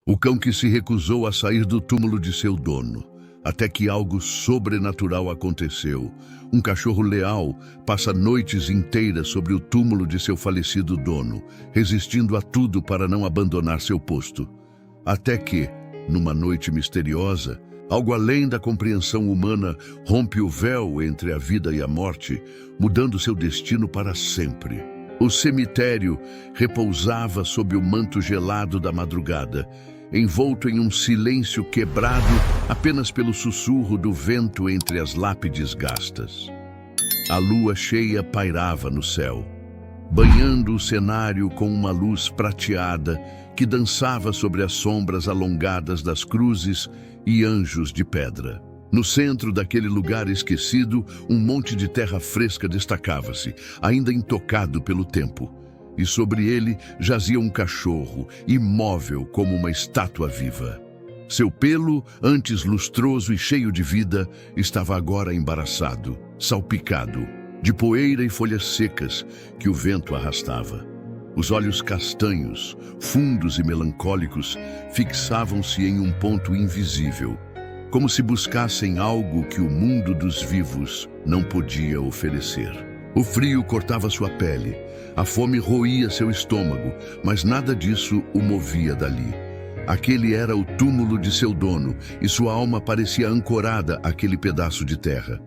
O cão que se recusou a sair do túmulo de seu dono, até que algo sobrenatural aconteceu. Um cachorro leal passa noites inteiras sobre o túmulo de seu falecido dono, resistindo a tudo para não abandonar seu posto. Até que, numa noite misteriosa, algo além da compreensão humana rompe o véu entre a vida e a morte, mudando seu destino para sempre. O cemitério repousava sob o manto gelado da madrugada, envolto em um silêncio quebrado apenas pelo sussurro do vento entre as lápides gastas. A lua cheia pairava no céu, banhando o cenário com uma luz prateada que dançava sobre as sombras alongadas das cruzes e anjos de pedra. No centro daquele lugar esquecido, um monte de terra fresca destacava-se, ainda intocado pelo tempo. E sobre ele jazia um cachorro, imóvel como uma estátua viva. Seu pelo, antes lustroso e cheio de vida, estava agora embaraçado, salpicado, de poeira e folhas secas que o vento arrastava. Os olhos castanhos, fundos e melancólicos, fixavam-se em um ponto invisível, como se buscassem algo que o mundo dos vivos não podia oferecer. O frio cortava sua pele, a fome roía seu estômago, mas nada disso o movia dali. Aquele era o túmulo de seu dono, e sua alma parecia ancorada àquele pedaço de terra.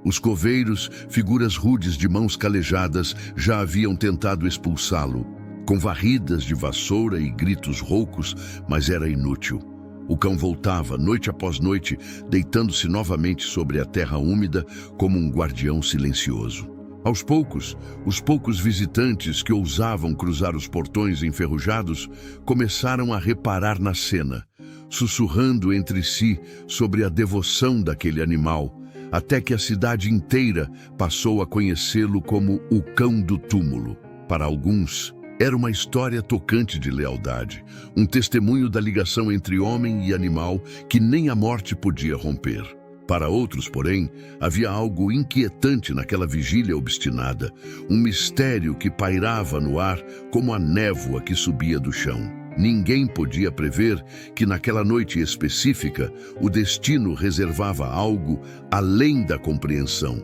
Os coveiros, figuras rudes de mãos calejadas, já haviam tentado expulsá-lo, com varridas de vassoura e gritos roucos, mas era inútil. O cão voltava, noite após noite, deitando-se novamente sobre a terra úmida como um guardião silencioso. Aos poucos, os poucos visitantes que ousavam cruzar os portões enferrujados começaram a reparar na cena, sussurrando entre si sobre a devoção daquele animal, até que a cidade inteira passou a conhecê-lo como o Cão do Túmulo. Para alguns, era uma história tocante de lealdade, um testemunho da ligação entre homem e animal que nem a morte podia romper. Para outros, porém, havia algo inquietante naquela vigília obstinada, um mistério que pairava no ar como a névoa que subia do chão. Ninguém podia prever que naquela noite específica o destino reservava algo além da compreensão.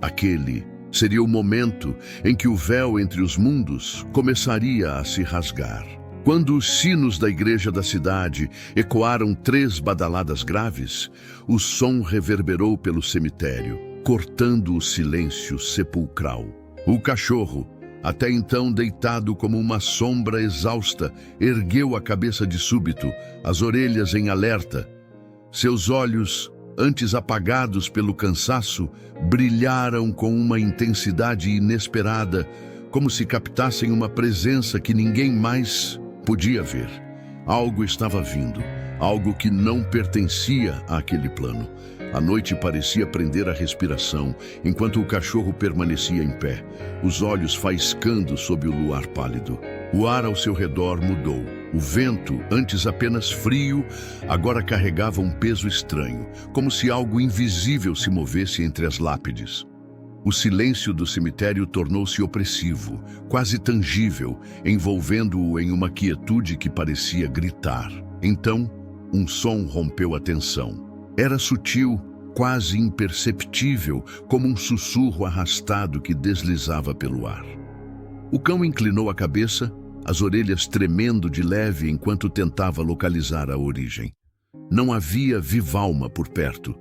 Aquele seria o momento em que o véu entre os mundos começaria a se rasgar. Quando os sinos da igreja da cidade ecoaram 3 badaladas graves, o som reverberou pelo cemitério, cortando o silêncio sepulcral. O cachorro, até então deitado como uma sombra exausta, ergueu a cabeça de súbito, as orelhas em alerta. Seus olhos, antes apagados pelo cansaço, brilharam com uma intensidade inesperada, como se captassem uma presença que ninguém mais podia ver. Algo estava vindo, algo que não pertencia àquele plano. A noite parecia prender a respiração, enquanto o cachorro permanecia em pé, os olhos faiscando sob o luar pálido. O ar ao seu redor mudou. O vento, antes apenas frio, agora carregava um peso estranho, como se algo invisível se movesse entre as lápides. O silêncio do cemitério tornou-se opressivo, quase tangível, envolvendo-o em uma quietude que parecia gritar. Então, um som rompeu a tensão. Era sutil, quase imperceptível, como um sussurro arrastado que deslizava pelo ar. O cão inclinou a cabeça, as orelhas tremendo de leve enquanto tentava localizar a origem. Não havia viva alma por perto.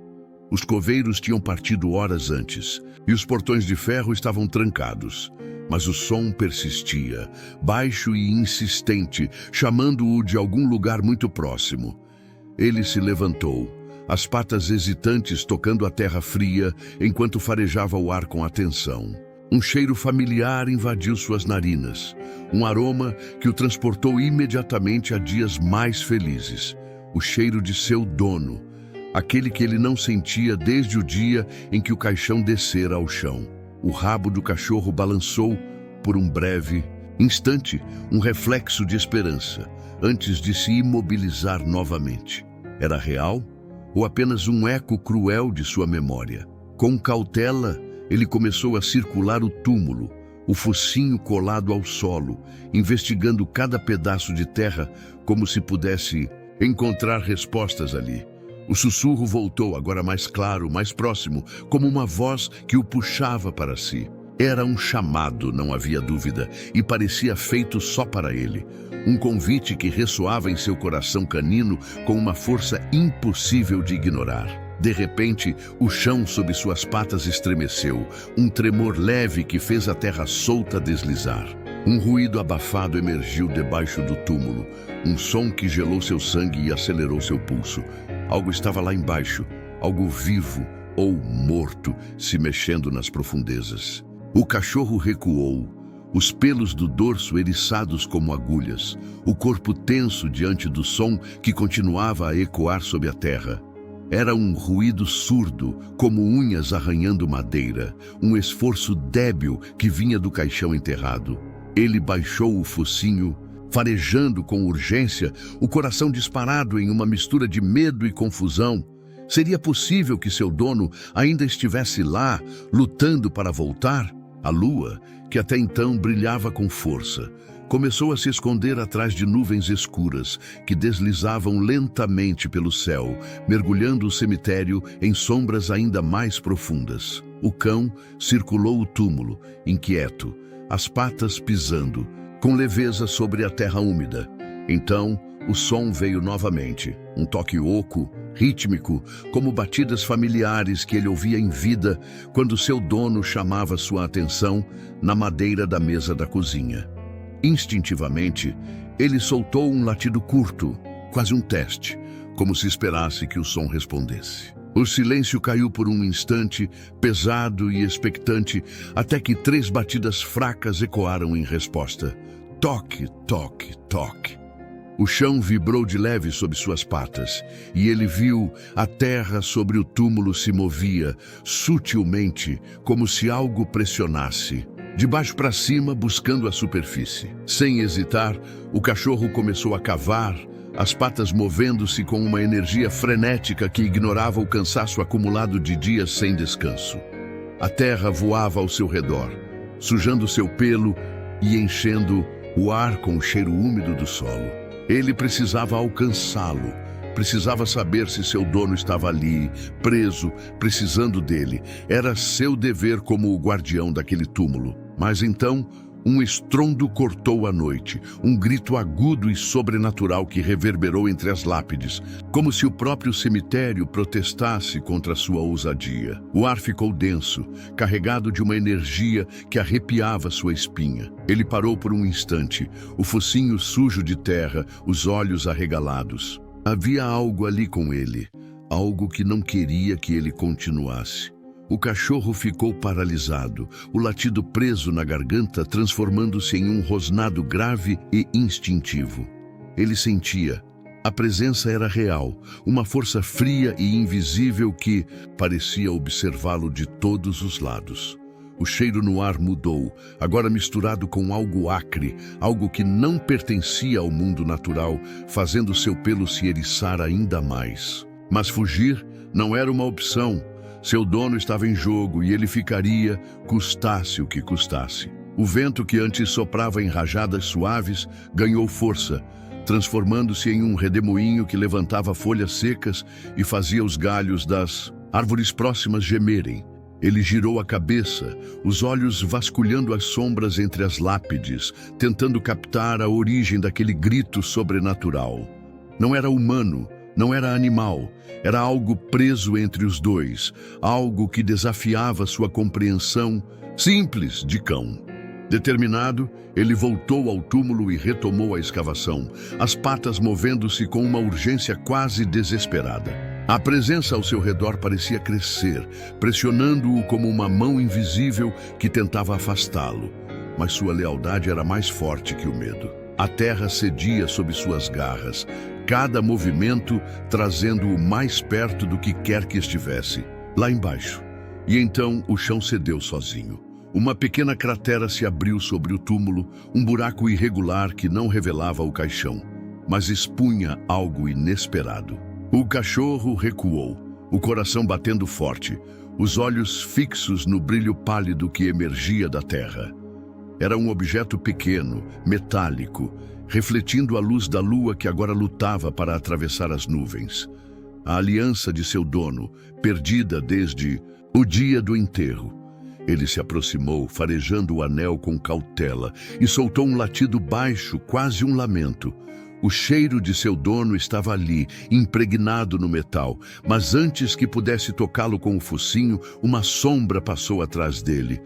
Os coveiros tinham partido horas antes, e os portões de ferro estavam trancados. Mas o som persistia, baixo e insistente, chamando-o de algum lugar muito próximo. Ele se levantou, as patas hesitantes tocando a terra fria, enquanto farejava o ar com atenção. Um cheiro familiar invadiu suas narinas, um aroma que o transportou imediatamente a dias mais felizes. O cheiro de seu dono, aquele que ele não sentia desde o dia em que o caixão descera ao chão. O rabo do cachorro balançou por um breve instante, um reflexo de esperança, antes de se imobilizar novamente. Era real ou apenas um eco cruel de sua memória? Com cautela, ele começou a circular o túmulo, o focinho colado ao solo, investigando cada pedaço de terra como se pudesse encontrar respostas ali. O sussurro voltou, agora mais claro, mais próximo, como uma voz que o puxava para si. Era um chamado, não havia dúvida, e parecia feito só para ele. Um convite que ressoava em seu coração canino com uma força impossível de ignorar. De repente, o chão sob suas patas estremeceu, um tremor leve que fez a terra solta deslizar. Um ruído abafado emergiu debaixo do túmulo, um som que gelou seu sangue e acelerou seu pulso. Algo estava lá embaixo, algo vivo ou morto, se mexendo nas profundezas. O cachorro recuou, os pelos do dorso eriçados como agulhas, o corpo tenso diante do som que continuava a ecoar sob a terra. Era um ruído surdo, como unhas arranhando madeira, um esforço débil que vinha do caixão enterrado. Ele baixou o focinho, farejando com urgência, o coração disparado em uma mistura de medo e confusão. Seria possível que seu dono ainda estivesse lá, lutando para voltar? A lua, que até então brilhava com força, começou a se esconder atrás de nuvens escuras que deslizavam lentamente pelo céu, mergulhando o cemitério em sombras ainda mais profundas. O cão circulou o túmulo, inquieto, as patas pisando, com leveza sobre a terra úmida. Então, o som veio novamente, um toque oco, rítmico, como batidas familiares que ele ouvia em vida quando seu dono chamava sua atenção na madeira da mesa da cozinha. Instintivamente, ele soltou um latido curto, quase um teste, como se esperasse que o som respondesse. O silêncio caiu por um instante, pesado e expectante, até que 3 batidas fracas ecoaram em resposta. Toque, toque, toque. O chão vibrou de leve sob suas patas, e ele viu a terra sobre o túmulo se movia, sutilmente, como se algo pressionasse, de baixo para cima, buscando a superfície. Sem hesitar, o cachorro começou a cavar, as patas movendo-se com uma energia frenética que ignorava o cansaço acumulado de dias sem descanso. A terra voava ao seu redor, sujando seu pelo e enchendo o ar com o cheiro úmido do solo. Ele precisava alcançá-lo, precisava saber se seu dono estava ali, preso, precisando dele. Era seu dever como o guardião daquele túmulo. Mas então, um estrondo cortou a noite, um grito agudo e sobrenatural que reverberou entre as lápides, como se o próprio cemitério protestasse contra sua ousadia. O ar ficou denso, carregado de uma energia que arrepiava sua espinha. Ele parou por um instante, o focinho sujo de terra, os olhos arregalados. Havia algo ali com ele, algo que não queria que ele continuasse. O cachorro ficou paralisado, o latido preso na garganta transformando-se em um rosnado grave e instintivo. Ele sentia. A presença era real, uma força fria e invisível que parecia observá-lo de todos os lados. O cheiro no ar mudou, agora misturado com algo acre, algo que não pertencia ao mundo natural, fazendo seu pelo se eriçar ainda mais. Mas fugir não era uma opção. Seu dono estava em jogo e ele ficaria, custasse o que custasse. O vento que antes soprava em rajadas suaves ganhou força, transformando-se em um redemoinho que levantava folhas secas e fazia os galhos das árvores próximas gemerem. Ele girou a cabeça, os olhos vasculhando as sombras entre as lápides, tentando captar a origem daquele grito sobrenatural. Não era humano, não era animal, era algo preso entre os dois, algo que desafiava sua compreensão simples de cão. Determinado, ele voltou ao túmulo e retomou a escavação, as patas movendo-se com uma urgência quase desesperada. A presença ao seu redor parecia crescer, pressionando-o como uma mão invisível que tentava afastá-lo. Mas sua lealdade era mais forte que o medo. A terra cedia sob suas garras, cada movimento trazendo-o mais perto do que quer que estivesse, lá embaixo. E então o chão cedeu sozinho. Uma pequena cratera se abriu sobre o túmulo, um buraco irregular que não revelava o caixão, mas expunha algo inesperado. O cachorro recuou, o coração batendo forte, os olhos fixos no brilho pálido que emergia da terra. Era um objeto pequeno, metálico, refletindo a luz da lua que agora lutava para atravessar as nuvens. A aliança de seu dono, perdida desde o dia do enterro. Ele se aproximou, farejando o anel com cautela, e soltou um latido baixo, quase um lamento. O cheiro de seu dono estava ali, impregnado no metal, mas antes que pudesse tocá-lo com o focinho, uma sombra passou atrás dele.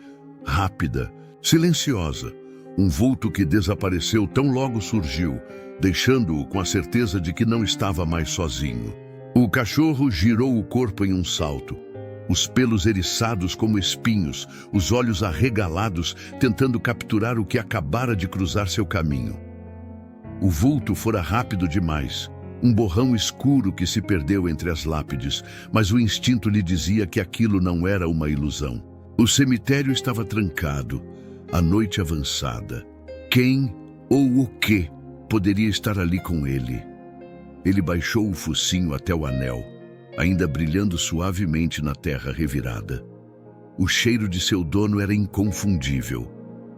Rápida, silenciosa, um vulto que desapareceu tão logo surgiu, deixando-o com a certeza de que não estava mais sozinho. O cachorro girou o corpo em um salto, os pelos eriçados como espinhos, os olhos arregalados, tentando capturar o que acabara de cruzar seu caminho. O vulto fora rápido demais, um borrão escuro que se perdeu entre as lápides, mas o instinto lhe dizia que aquilo não era uma ilusão. O cemitério estava trancado, a noite avançada. Quem ou o que poderia estar ali com ele? Ele baixou o focinho até o anel, ainda brilhando suavemente na terra revirada. O cheiro de seu dono era inconfundível,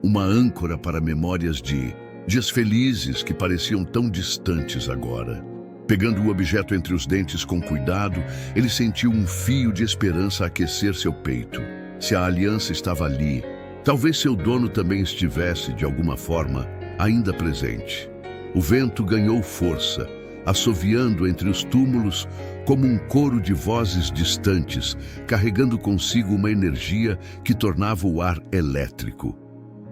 uma âncora para memórias de dias felizes que pareciam tão distantes agora. Pegando o objeto entre os dentes com cuidado, ele sentiu um fio de esperança aquecer seu peito. Se a aliança estava ali, talvez seu dono também estivesse, de alguma forma, ainda presente. O vento ganhou força, assoviando entre os túmulos como um coro de vozes distantes, carregando consigo uma energia que tornava o ar elétrico.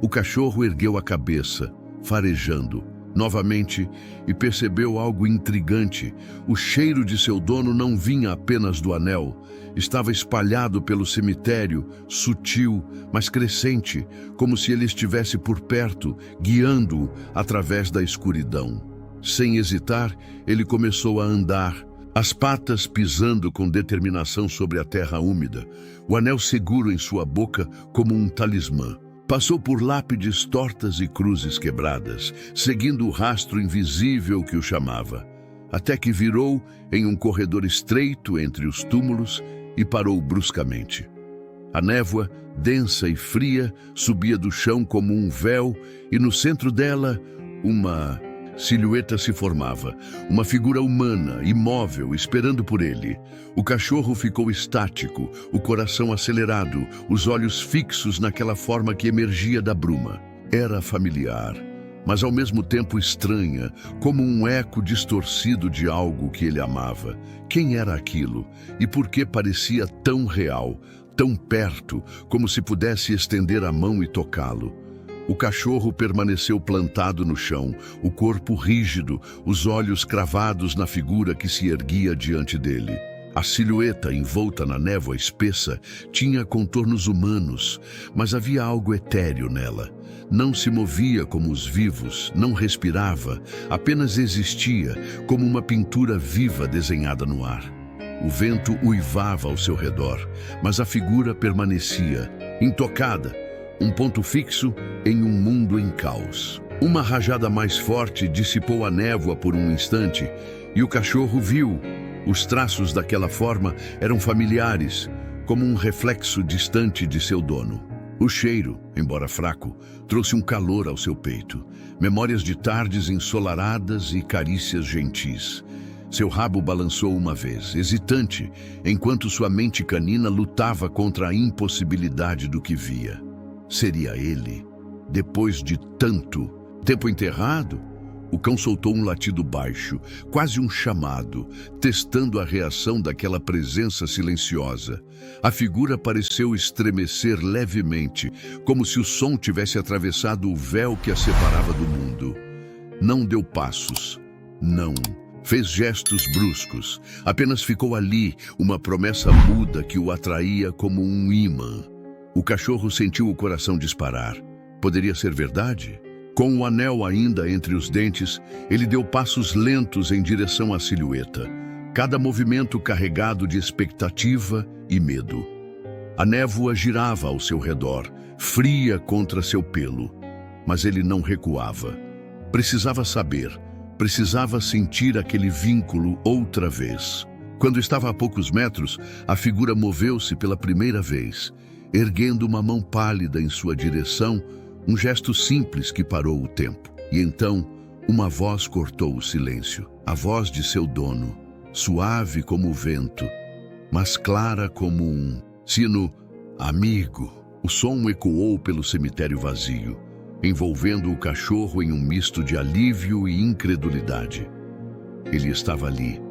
O cachorro ergueu a cabeça, farejando, novamente, e percebeu algo intrigante. O cheiro de seu dono não vinha apenas do anel. Estava espalhado pelo cemitério, sutil, mas crescente, como se ele estivesse por perto, guiando-o através da escuridão. Sem hesitar, ele começou a andar, as patas pisando com determinação sobre a terra úmida, o anel seguro em sua boca como um talismã. Passou por lápides tortas e cruzes quebradas, seguindo o rastro invisível que o chamava, até que virou em um corredor estreito entre os túmulos e parou bruscamente. A névoa, densa e fria, subia do chão como um véu e no centro dela, uma silhueta se formava, uma figura humana, imóvel, esperando por ele. O cachorro ficou estático, o coração acelerado, os olhos fixos naquela forma que emergia da bruma. Era familiar, mas ao mesmo tempo estranha, como um eco distorcido de algo que ele amava. Quem era aquilo? E por que parecia tão real, tão perto, como se pudesse estender a mão e tocá-lo? O cachorro permaneceu plantado no chão, o corpo rígido, os olhos cravados na figura que se erguia diante dele. A silhueta, envolta na névoa espessa, tinha contornos humanos, mas havia algo etéreo nela. Não se movia como os vivos, não respirava, apenas existia, como uma pintura viva desenhada no ar. O vento uivava ao seu redor, mas a figura permanecia, intocada, um ponto fixo em um mundo em caos. Uma rajada mais forte dissipou a névoa por um instante e o cachorro viu. Os traços daquela forma eram familiares, como um reflexo distante de seu dono. O cheiro, embora fraco, trouxe um calor ao seu peito, memórias de tardes ensolaradas e carícias gentis. Seu rabo balançou uma vez, hesitante, enquanto sua mente canina lutava contra a impossibilidade do que via. Seria ele, depois de tanto tempo enterrado? O cão soltou um latido baixo, quase um chamado, testando a reação daquela presença silenciosa. A figura pareceu estremecer levemente, como se o som tivesse atravessado o véu que a separava do mundo. Não deu passos. Não. Fez gestos bruscos. Apenas ficou ali, uma promessa muda que o atraía como um ímã. O cachorro sentiu o coração disparar. Poderia ser verdade? Com o anel ainda entre os dentes, ele deu passos lentos em direção à silhueta, cada movimento carregado de expectativa e medo. A névoa girava ao seu redor, fria contra seu pelo, mas ele não recuava. Precisava saber, precisava sentir aquele vínculo outra vez. Quando estava a poucos metros, a figura moveu-se pela primeira vez, erguendo uma mão pálida em sua direção, um gesto simples que parou o tempo. E então, Uma voz cortou o silêncio. A voz de seu dono, suave como o vento, mas clara como um sino amigo. O som ecoou pelo cemitério vazio, envolvendo o cachorro em um misto de alívio e incredulidade. Ele estava ali.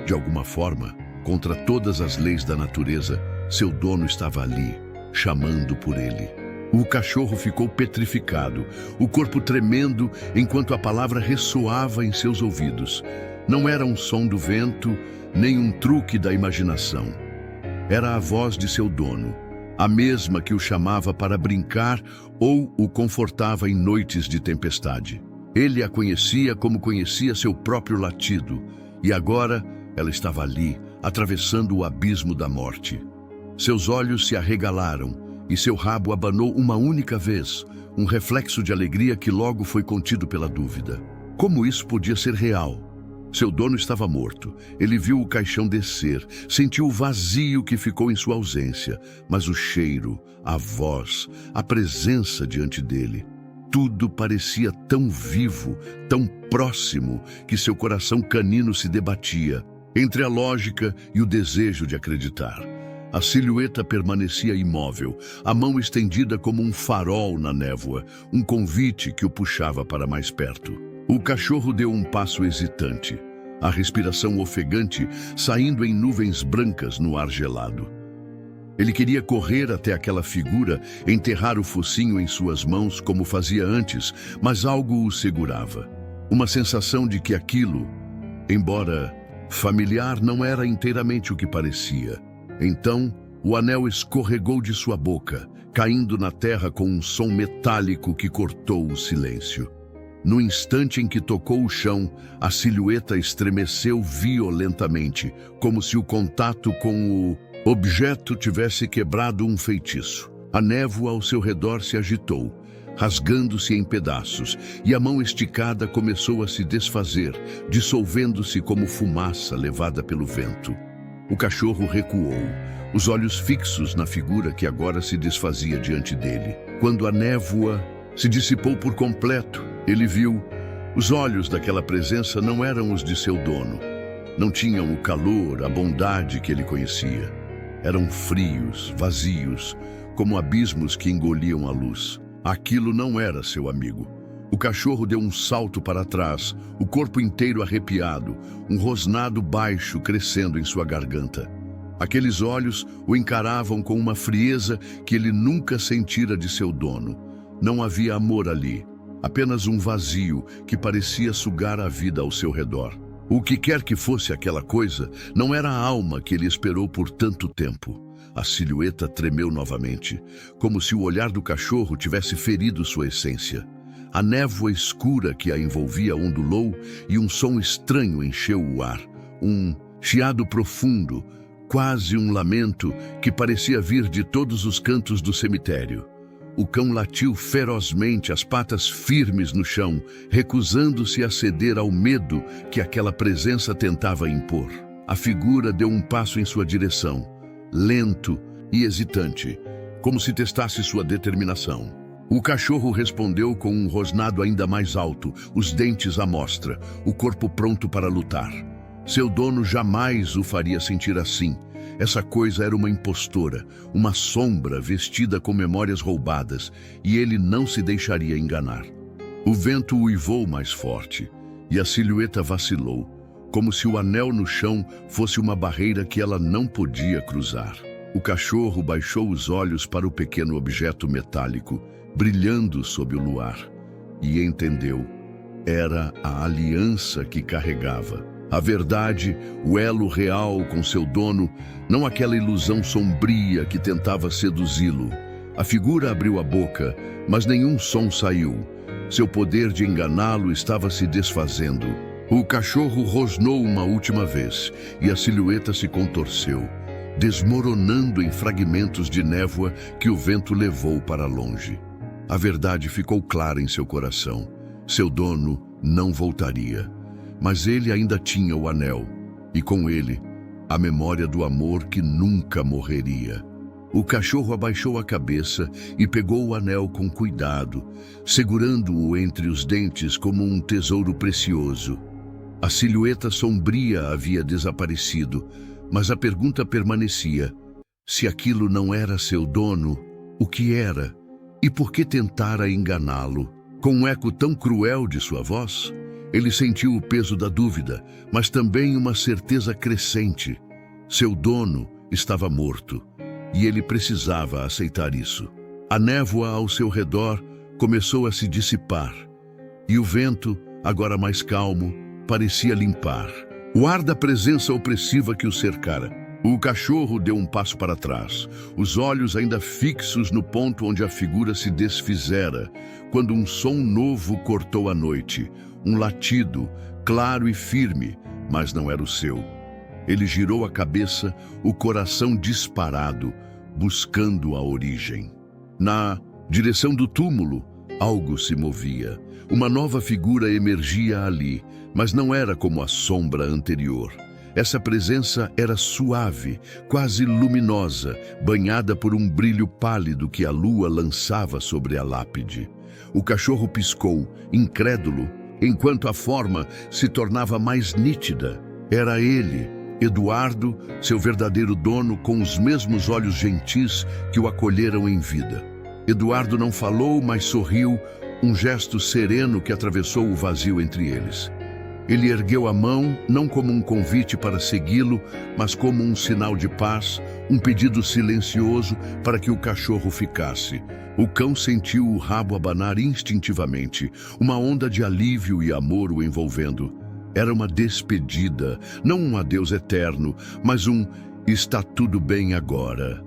De alguma forma, contra todas as leis da natureza, seu dono estava ali, chamando por ele. O cachorro ficou petrificado, o corpo tremendo enquanto a palavra ressoava em seus ouvidos. Não era um som do vento, nem um truque da imaginação. Era a voz de seu dono, a mesma que o chamava para brincar ou o confortava em noites de tempestade. Ele a conhecia como conhecia seu próprio latido, e agora ela estava ali, atravessando o abismo da morte. Seus olhos se arregalaram e seu rabo abanou uma única vez, um reflexo de alegria que logo foi contido pela dúvida. Como isso podia ser real? Seu dono estava morto. Ele viu o caixão descer, sentiu o vazio que ficou em sua ausência, mas o cheiro, a voz, a presença diante dele, tudo parecia tão vivo, tão próximo, que seu coração canino se debatia entre a lógica e o desejo de acreditar. A silhueta permanecia imóvel, a mão estendida como um farol na névoa, um convite que o puxava para mais perto. O cachorro deu um passo hesitante, a respiração ofegante saindo em nuvens brancas no ar gelado. Ele queria correr até aquela figura, enterrar o focinho em suas mãos como fazia antes, mas algo o segurava. Uma sensação de que aquilo, embora familiar, não era inteiramente o que parecia. Então, o anel escorregou de sua boca, caindo na terra com um som metálico que cortou o silêncio. No instante em que tocou o chão, a silhueta estremeceu violentamente, como se o contato com o objeto tivesse quebrado um feitiço. A névoa ao seu redor se agitou, rasgando-se em pedaços, e a mão esticada começou a se desfazer, dissolvendo-se como fumaça levada pelo vento. O cachorro recuou, os olhos fixos na figura que agora se desfazia diante dele. Quando a névoa se dissipou por completo, ele viu. Os olhos daquela presença não eram os de seu dono. Não tinham o calor, a bondade que ele conhecia. Eram frios, vazios, como abismos que engoliam a luz. Aquilo não era seu amigo. O cachorro deu um salto para trás, o corpo inteiro arrepiado, um rosnado baixo crescendo em sua garganta. Aqueles olhos o encaravam com uma frieza que ele nunca sentira de seu dono. Não havia amor ali, apenas um vazio que parecia sugar a vida ao seu redor. O que quer que fosse aquela coisa, não era a alma que ele esperou por tanto tempo. A silhueta tremeu novamente, como se o olhar do cachorro tivesse ferido sua essência. A névoa escura que a envolvia ondulou e um som estranho encheu o ar. Um chiado profundo, quase um lamento que parecia vir de todos os cantos do cemitério. O cão latiu ferozmente, as patas firmes no chão, recusando-se a ceder ao medo que aquela presença tentava impor. A figura deu um passo em sua direção, lento e hesitante, como se testasse sua determinação. O cachorro respondeu com um rosnado ainda mais alto, os dentes à mostra, o corpo pronto para lutar. Seu dono jamais o faria sentir assim. Essa coisa era uma impostora, uma sombra vestida com memórias roubadas, e ele não se deixaria enganar. O vento uivou mais forte, e a silhueta vacilou, como se o anel no chão fosse uma barreira que ela não podia cruzar. O cachorro baixou os olhos para o pequeno objeto metálico, brilhando sob o luar, e entendeu. Era a aliança que carregava. A verdade, o elo real com seu dono, não aquela ilusão sombria que tentava seduzi-lo. A figura abriu a boca, mas nenhum som saiu. Seu poder de enganá-lo estava se desfazendo. O cachorro rosnou uma última vez, e a silhueta se contorceu, desmoronando em fragmentos de névoa que o vento levou para longe. A verdade ficou clara em seu coração. Seu dono não voltaria. Mas ele ainda tinha o anel, e com ele, a memória do amor que nunca morreria. O cachorro abaixou a cabeça e pegou o anel com cuidado, segurando-o entre os dentes como um tesouro precioso. A silhueta sombria havia desaparecido, mas a pergunta permanecia: se aquilo não era seu dono, o que era? E por que tentara enganá-lo? Com um eco tão cruel de sua voz, ele sentiu o peso da dúvida, mas também uma certeza crescente. Seu dono estava morto, e ele precisava aceitar isso. A névoa ao seu redor começou a se dissipar, e o vento, agora mais calmo, parecia limpar o ar da presença opressiva que o cercara. O cachorro deu um passo para trás, os olhos ainda fixos no ponto onde a figura se desfizera, quando um som novo cortou a noite, um latido, claro e firme, mas não era o seu. Ele girou a cabeça, o coração disparado, buscando a origem. Na direção do túmulo, algo se movia. Uma nova figura emergia ali, mas não era como a sombra anterior. Essa presença era suave, quase luminosa, banhada por um brilho pálido que a lua lançava sobre a lápide. O cachorro piscou, incrédulo, enquanto a forma se tornava mais nítida. Era ele, Eduardo, seu verdadeiro dono, com os mesmos olhos gentis que o acolheram em vida. Eduardo não falou, mas sorriu, um gesto sereno que atravessou o vazio entre eles. Ele ergueu a mão, não como um convite para segui-lo, mas como um sinal de paz, um pedido silencioso para que o cachorro ficasse. O cão sentiu o rabo abanar instintivamente, uma onda de alívio e amor o envolvendo. Era uma despedida, não um adeus eterno, mas um "está tudo bem agora".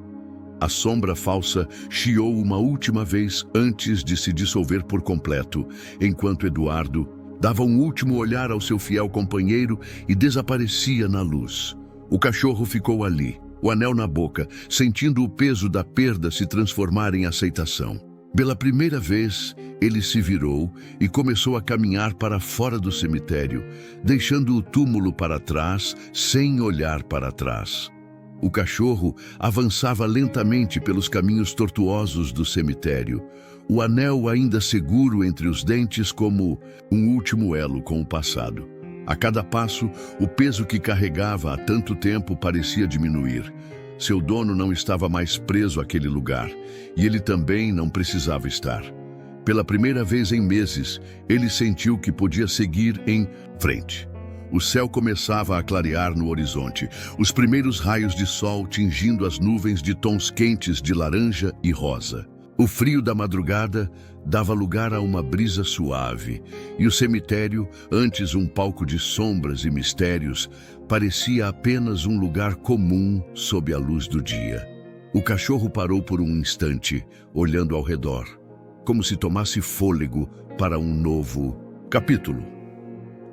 A sombra falsa chiou uma última vez antes de se dissolver por completo, enquanto Eduardo dava um último olhar ao seu fiel companheiro e desaparecia na luz. O cachorro ficou ali, o anel na boca, sentindo o peso da perda se transformar em aceitação. Pela primeira vez, ele se virou e começou a caminhar para fora do cemitério, deixando o túmulo para trás, sem olhar para trás. O cachorro avançava lentamente pelos caminhos tortuosos do cemitério, o anel ainda seguro entre os dentes como um último elo com o passado. A cada passo, o peso que carregava há tanto tempo parecia diminuir. Seu dono não estava mais preso àquele lugar, e ele também não precisava estar. Pela primeira vez em meses, ele sentiu que podia seguir em frente. O céu começava a clarear no horizonte, os primeiros raios de sol tingindo as nuvens de tons quentes de laranja e rosa. O frio da madrugada dava lugar a uma brisa suave, e o cemitério, antes um palco de sombras e mistérios, parecia apenas um lugar comum sob a luz do dia. O cachorro parou por um instante, olhando ao redor, como se tomasse fôlego para um novo capítulo.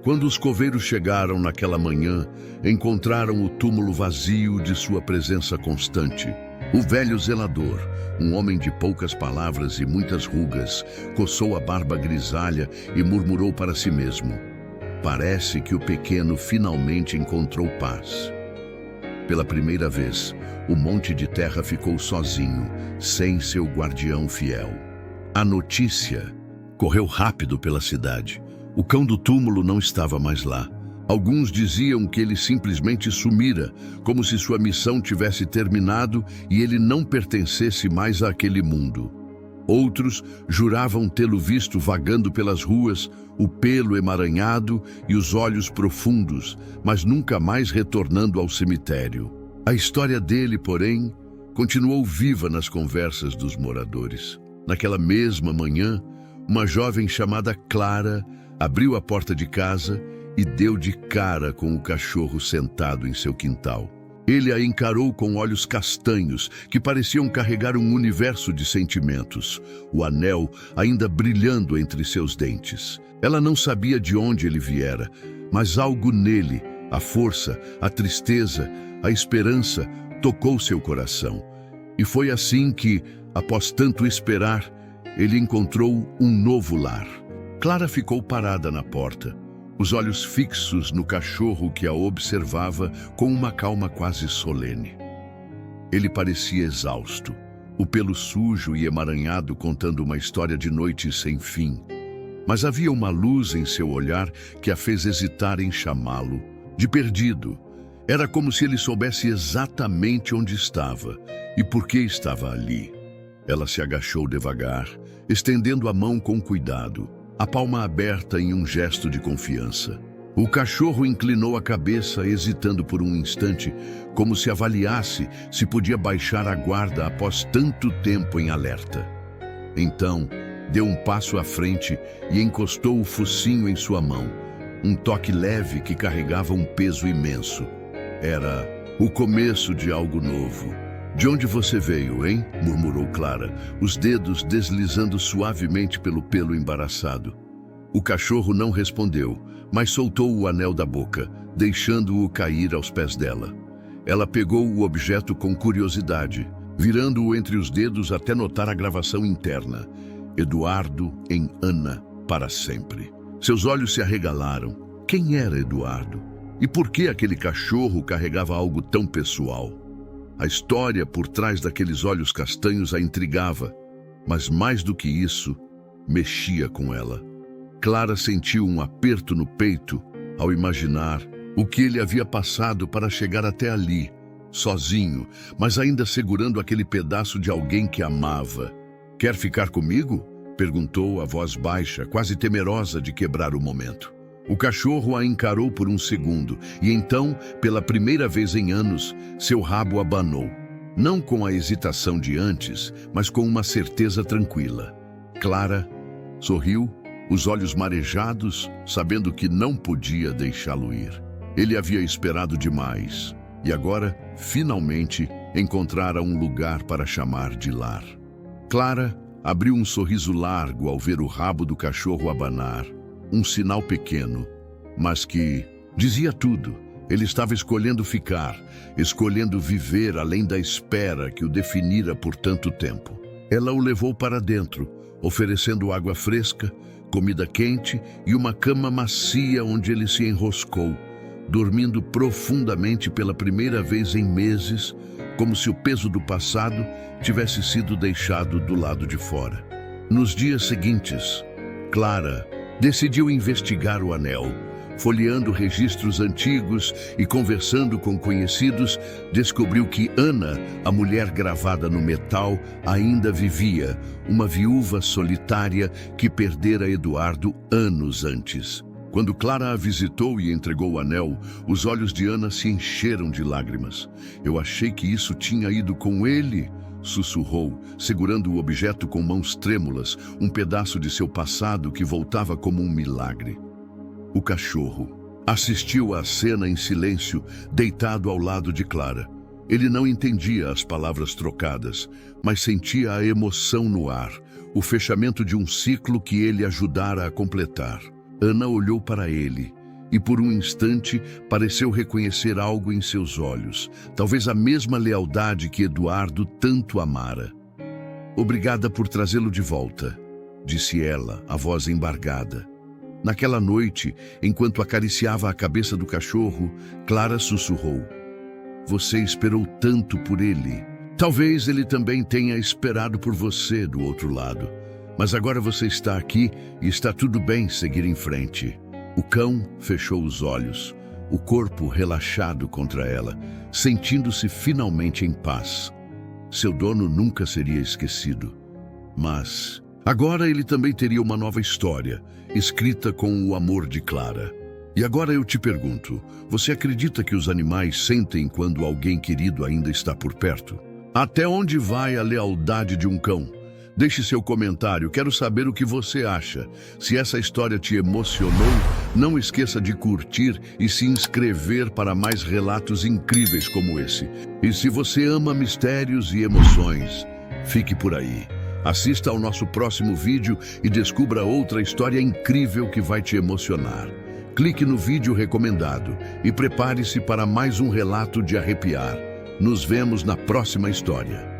Quando os coveiros chegaram naquela manhã, encontraram o túmulo vazio de sua presença constante. O velho zelador, um homem de poucas palavras e muitas rugas, coçou a barba grisalha e murmurou para si mesmo: "Parece que o pequeno finalmente encontrou paz." Pela primeira vez, o monte de terra ficou sozinho, sem seu guardião fiel. A notícia correu rápido pela cidade. O cão do túmulo não estava mais lá. Alguns diziam que ele simplesmente sumira, como se sua missão tivesse terminado e ele não pertencesse mais àquele mundo. Outros juravam tê-lo visto vagando pelas ruas, o pelo emaranhado e os olhos profundos, mas nunca mais retornando ao cemitério. A história dele, porém, continuou viva nas conversas dos moradores. Naquela mesma manhã, uma jovem chamada Clara abriu a porta de casa e deu de cara com o cachorro sentado em seu quintal. Ele a encarou com olhos castanhos, que pareciam carregar um universo de sentimentos, o anel ainda brilhando entre seus dentes. Ela não sabia de onde ele viera, mas algo nele, a força, a tristeza, a esperança, tocou seu coração. E foi assim que, após tanto esperar, ele encontrou um novo lar. Clara ficou parada na porta, os olhos fixos no cachorro que a observava com uma calma quase solene. Ele parecia exausto, o pelo sujo e emaranhado contando uma história de noite sem fim. Mas havia uma luz em seu olhar que a fez hesitar em chamá-lo de perdido. Era como se ele soubesse exatamente onde estava e por que estava ali. Ela se agachou devagar, estendendo a mão com cuidado, a palma aberta em um gesto de confiança. O cachorro inclinou a cabeça, hesitando por um instante, como se avaliasse se podia baixar a guarda após tanto tempo em alerta. Então, deu um passo à frente e encostou o focinho em sua mão, um toque leve que carregava um peso imenso. Era o começo de algo novo. "De onde você veio, hein?" murmurou Clara, os dedos deslizando suavemente pelo pelo embaraçado. O cachorro não respondeu, mas soltou o anel da boca, deixando-o cair aos pés dela. Ela pegou o objeto com curiosidade, virando-o entre os dedos até notar a gravação interna. Eduardo em Ana para sempre. Seus olhos se arregalaram. Quem era Eduardo? E por que aquele cachorro carregava algo tão pessoal? A história por trás daqueles olhos castanhos a intrigava, mas mais do que isso, mexia com ela. Clara sentiu um aperto no peito ao imaginar o que ele havia passado para chegar até ali, sozinho, mas ainda segurando aquele pedaço de alguém que amava. "Quer ficar comigo?" perguntou a voz baixa, quase temerosa de quebrar o momento. O cachorro a encarou por um segundo e então, pela primeira vez em anos, seu rabo abanou. Não com a hesitação de antes, mas com uma certeza tranquila. Clara sorriu, os olhos marejados, sabendo que não podia deixá-lo ir. Ele havia esperado demais e agora, finalmente, encontrara um lugar para chamar de lar. Clara abriu um sorriso largo ao ver o rabo do cachorro abanar. Um sinal pequeno, mas que dizia tudo. Ele estava escolhendo ficar, escolhendo viver além da espera que o definira por tanto tempo. Ela o levou para dentro, oferecendo água fresca, comida quente e uma cama macia onde ele se enroscou, dormindo profundamente pela primeira vez em meses, como se o peso do passado tivesse sido deixado do lado de fora. Nos dias seguintes, Clara decidiu investigar o anel. Folheando registros antigos e conversando com conhecidos, descobriu que Ana, a mulher gravada no metal, ainda vivia, uma viúva solitária que perdera Eduardo anos antes. Quando Clara a visitou e entregou o anel, os olhos de Ana se encheram de lágrimas. "Eu achei que isso tinha ido com ele", sussurrou, segurando o objeto com mãos trêmulas, um pedaço de seu passado que voltava como um milagre. O cachorro assistiu à cena em silêncio, deitado ao lado de Clara. Ele não entendia as palavras trocadas, mas sentia a emoção no ar, o fechamento de um ciclo que ele ajudara a completar. Ana olhou para ele e por um instante pareceu reconhecer algo em seus olhos, talvez a mesma lealdade que Eduardo tanto amara. "Obrigada por trazê-lo de volta", disse ela, a voz embargada. Naquela noite, enquanto acariciava a cabeça do cachorro, Clara sussurrou: "Você esperou tanto por ele. Talvez ele também tenha esperado por você do outro lado. Mas agora você está aqui e está tudo bem seguir em frente." O cão fechou os olhos, o corpo relaxado contra ela, sentindo-se finalmente em paz. Seu dono nunca seria esquecido. Mas agora ele também teria uma nova história, escrita com o amor de Clara. E agora eu te pergunto, você acredita que os animais sentem quando alguém querido ainda está por perto? Até onde vai a lealdade de um cão? Deixe seu comentário, quero saber o que você acha. Se essa história te emocionou, não esqueça de curtir e se inscrever para mais relatos incríveis como esse. E se você ama mistérios e emoções, fique por aí. Assista ao nosso próximo vídeo e descubra outra história incrível que vai te emocionar. Clique no vídeo recomendado e prepare-se para mais um relato de arrepiar. Nos vemos na próxima história.